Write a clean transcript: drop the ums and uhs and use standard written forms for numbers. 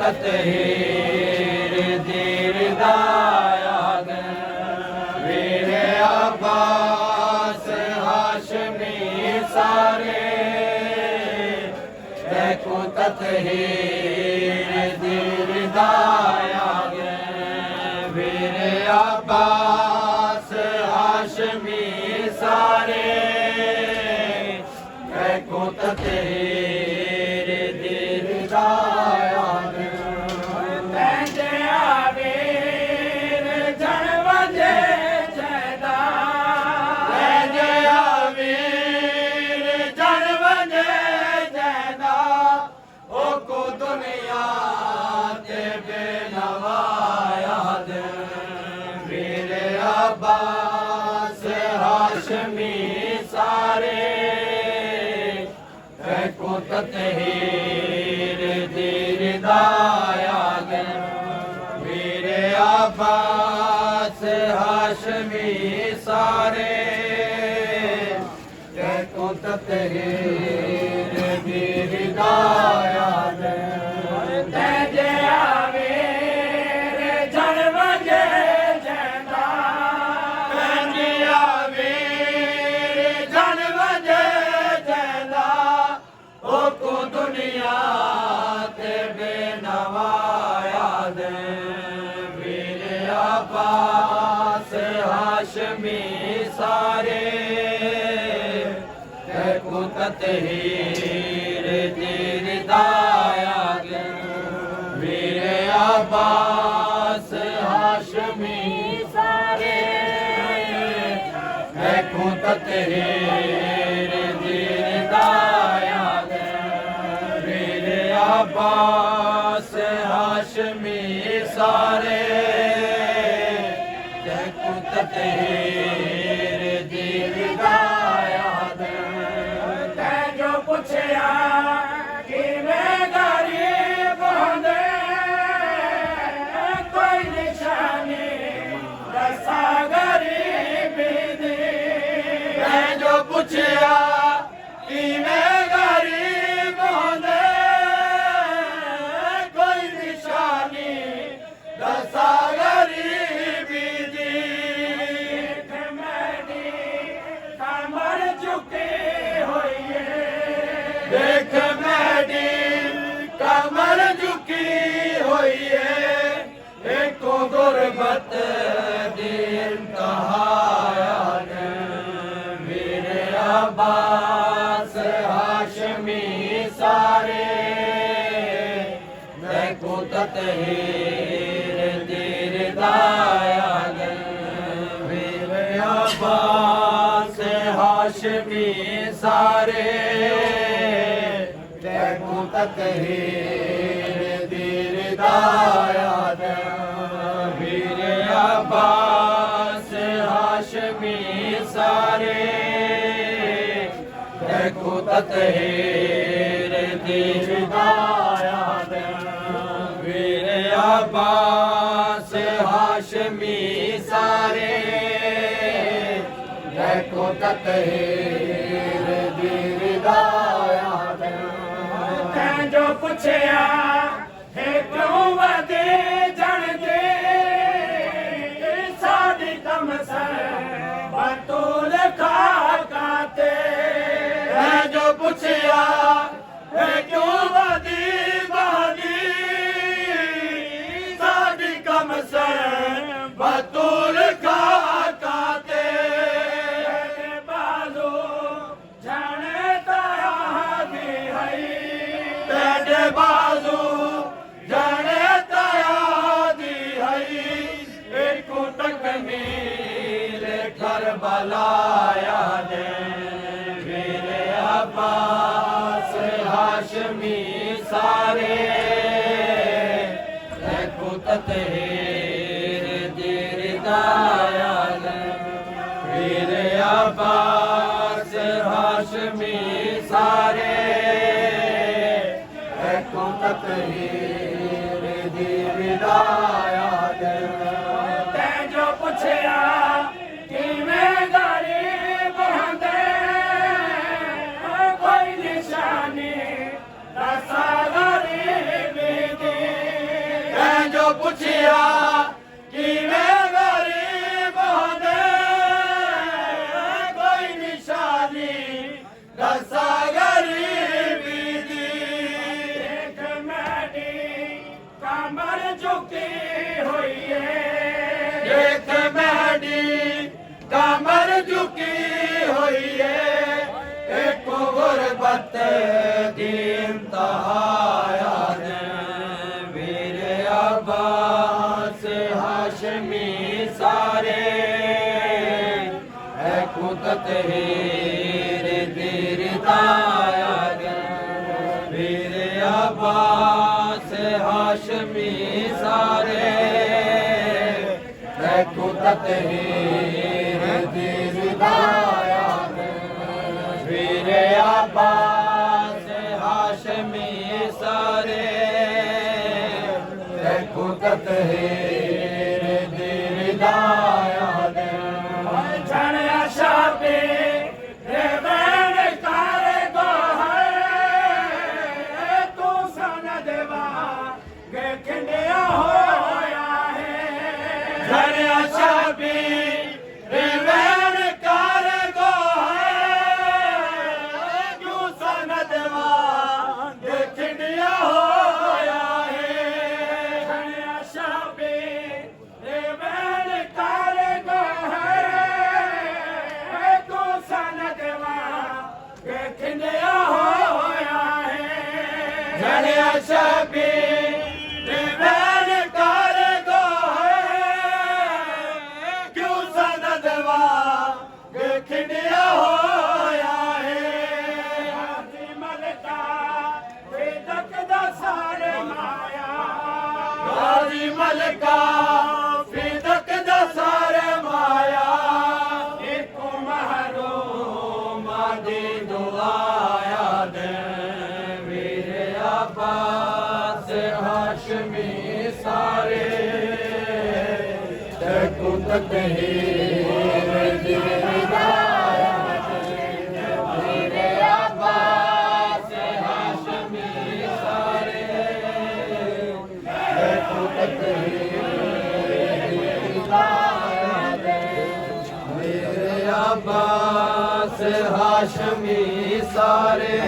ततहीर दीरदायाद वीर अब्बास हाशमी सारे देखो ततहीर दीरदायाद वीर अब्बास हाशमी सारे देखो ततहीर दीरदायाद अब्बास हाशमी सारे देखो ततहीर दीरदायाद वीर अब्बास हाशमी सारे देखो ततहीर दीरदायाद अब्बास हाशमी सारे देखो ततहीर दीरदायाद वीर अब्बास हाशमी सारे देखो ततहीर दीरदायाद वीर अब्बास हाशमी सारे ततहीर दीरदायाद तै जो पुछया कि मैं गरीब होंदे कोई निशानी दसा गरीबी दी तै जो पुछया कि मैं गरीब होंदे कोई निशानी दसा गरीबी दी देख मैडी कमर झुकी हुई है एको गुरबत दी इंतहा वीर अब्बास हाशमी सारे देखो ततहीर दीरदायाद वीर अब्बास हाशमी सारे देखो ततहीर दीरदायाद वीर अब्बास हाशमी सारे देखो ततहीर दीरदायाद वीर अब्बास हाशमी सारे देखो ततहीर दीरदायाद जो पुछया है क्यों वदे जन दे साडी कम सर बतूल खाते जो पुछया है क्यों वदी बहदी साडी कम सर बतूल खाते बाजू जाने ताया दी है बाजू जाने तया दी हई एको तकमील करबलाया दे वीर अब्बास हाशमी सारे देखो ततहीर दीरदायाद वीर अब्बास हाशमी सारे ततहीर दीरदायाद तै जो पुछया कि मैं गरीब होंदे कोई निशानी दसा गरीबी दी ਪੁੱਛਿਆ ਕਿਵੇਂ ਗਰੀਬ ਹੁੰਦੇ ਕੋਈ ਨਿਸ਼ਾਨੀ ਦੱਸਾ ਗਰੀਬੀ ਦੀ ਦੇਖ ਮੈਡੀ ਕਮਰ ਝੁਕੀ ਹੋਈ ਏ ਦੇਖ ਮੈਡੀ ਕਮਰ ਝੁਕੀ ਹੋਈ ਏ ਇੱਕ ਗੁਰਬਤ ਦੀ ਇੰਤਹਾ ਵੀਰ ਅਬਾਸ ਹਾਸ਼ਮੀ ਸਾਰੇ ਹੈ ਕੁਦਰਤ ਹੀਰ ਦੀਰ ਦਾਇਦ ਵੀਰ ਅਬਾਸ ਹਾਸ਼ਮੀ ਸਾਰੇ ਹੈ ਕੁਦਰਤ ਹੀਰ ਦੀਰ ਦਾਇਦ ਵੀਰ ਅਬਾਸ ਹਾਸ਼ਮੀ ਸਾਰੇ ਕੁਦਰਤ ਹੀਰ ਦੀਰ ਦਾਇਦ ਜਣਿਆ ਸ਼ਾਬੇ ਰਵਣ ਕਰ ਗੋਹਰ ਤੂੰ ਸਨ ਦੇਵਾ ਗਖੰਡਿਆ ਹੋਇਆ ਹੈ ਜਣਿਆ ਸ਼ਾਬੇ ਰਵਣ ਕਰ ਗੋਹਰ ਤੂੰ ਸਨ ਦੇਵਾ ਗਖੰਡਿਆ ਹੋਇਆ ਹੈ ਜਣਿਆ ਸ਼ਾਬੇ ਰਵਣ ਕਰ ਗੋਹਰ ਤੂੰ ਸਨ ਦੇਵਾ ਗਖੰਡਿਆ ਹੋਇਆ ਹੈ ਜਣਿਆ ਸ਼ਾਬੇ ਰਵਣ ਕਰ ਗੋਹਰ ਕਿਉਂ ਸਨ ਦੇਵਾ ਗਖੰਡਿਆ ਹੋਇਆ ਹੈ ਹਾਜ਼ੀ ਮਲਕਾ ਫਿਦਕ ਦਾ ਸਾਰੇ ਮਾਇਆ ਹਾਜ਼ੀ ਮਲਕਾ ਫਿਦਕ ਦਾ ਸਾਰੇ ਮਾਇਆ ਇੱਕੋ ਮਹਰੂਮ ਦੀ ਦੁਆਇਆ ਦੇ ਵੀਰ ਅਬਾਸ ਹਾਸ਼ਮੀ ਸਾਰੇ ਤੇ ਕੁਦਰਤ ਹੀਰ ਦੀ ਦਾਇਦ ਵੀਰ ਅਬਾਸ ਹਾਸ਼ਮੀ ਸਾਰੇ ਤੇ ਕੁਦਰਤ ਹੀਰ ਦੀ ਦਾਇਦ ਵੀਰ ਅਬਾਸ ਹਾਸ਼ਮੀ ਸਾਰੇ